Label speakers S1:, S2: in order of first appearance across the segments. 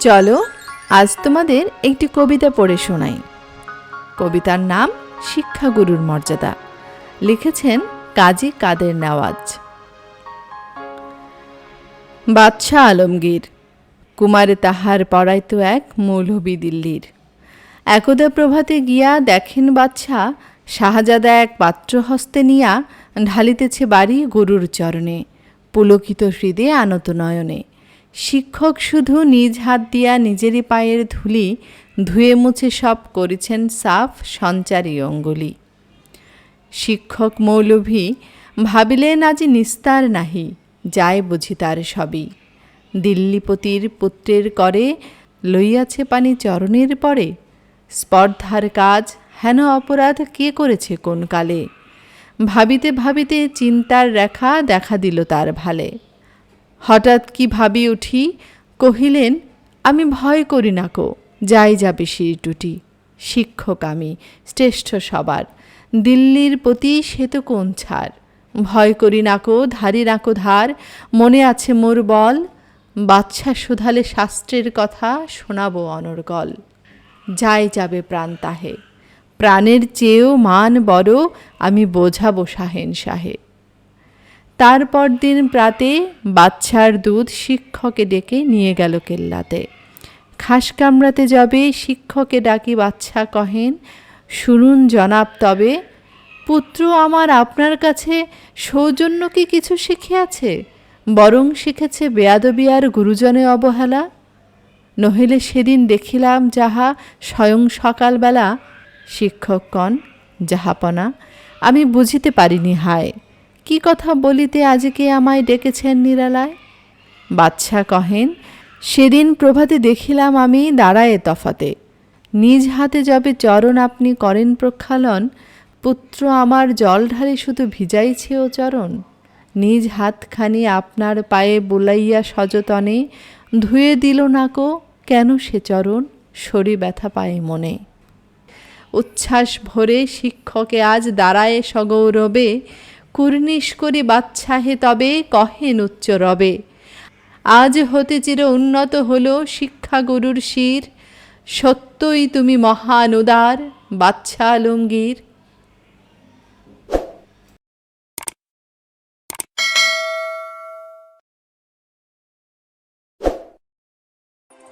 S1: চলো আজ তোমাদের একটি কবিতা পড়ে শোনাই। কবিতার নাম শিক্ষাগুরুর মর্যাদা। লিখেছেন কাজী কাদের নেওয়াজ। বাদশাহ আলমগীর কুমারে তাহার পড়াইত এক মৌলভী দিল্লির। একদা প্রভাতে গিয়া দেখেন বাদশাহ শাহজাদা এক পাত্র হস্তে নিয়া ঢালিতেছে বাড়ি গুরুর চরণে, পুলকিত হৃদে আনত নয়নে। শিক্ষক শুধু নিজ হাত দিয়া নিজেরই পায়ের ধুলি ধুয়ে মুছে সব করেছেন সাফ সঞ্চারী অঙ্গুলি। শিক্ষক মৌলভী ভাবিলেন আজি নিস্তার নাহি, যায় বুঝি তার সবই। দিল্লিপতির পুত্রের করে লইয়াছে পানি চরণের পরে। স্পর্ধার কাজ হেন অপরাধ কে করেছে কোন কালে। ভাবিতে ভাবিতে চিন্তার রেখা দেখা দিল তার ভালে। হঠাৎ কি ভাবি উঠি কহিলেন, আমি ভয় করি না কো, যাই যাবে শির টুটি। শিক্ষক আমি শ্রেষ্ঠ সবার, দিল্লির প্রতি সে তো কোন ছাড়। ভয় করি নাকো, ধারি নাকো ধার, মনে আছে মোর বল। বাদশা শুধালে শাস্ত্রের কথা, শোনাবো অনর্গল। যাই যাবে প্রাণ তাহে, প্রাণের চেয়েও মান বড়, আমি বোঝাবো শাহেন শাহে। তারপর দিন প্রাতে বাদশার দুধ শিক্ষকে ডেকে নিয়ে গেল কেল্লাতে। খাস কামড়াতে যাবে শিক্ষকে ডাকি বাদশা কহেন, শুনুন জনাব তবে, পুত্র আমার আপনার কাছে সৌজন্য কি কিছু শিখিয়াছে, বরং শিখেছে বেয়াদবি আর গুরুজনে অবহেলা। নহিলে সেদিন দেখিলাম যাহা স্বয়ং সকালবেলা। শিক্ষকগণ, যাহাপনা আমি বুঝিতে পারিনি হায়, কি কথা বলিতে আজকে আমায় ডেকেছেন নিরালায়। বাদশা কহেন, সেদিন প্রভাতে দেখিলাম আমি দাঁড়ায়ে তফাতে। নিজ হাতে যবে চরণ আপনি করেন প্রক্ষালন, পুত্র আমার জল ঢালে শুধু ভিজাইছে ও চরণ। নিজ হাতখানি আপনার পায়ে বুলাইয়া সযতনে, ধুয়ে দিল নাকো কেন সে চরণ, শরী ব্যথা পায়ে মনে। উচ্ছ্বাস ভরে শিক্ষকে আজ দাঁড়ায় সগৌরবে, কুর্নিশ করি বাদশাহে তবে কহেন উচ্চ রবে। আজ হতে চির উন্নত হল শিক্ষাগুরুর শির, সত্যই তুমি মহান উদার বাদশা আলমগীর।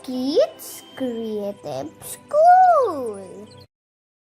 S2: Kids Creative School.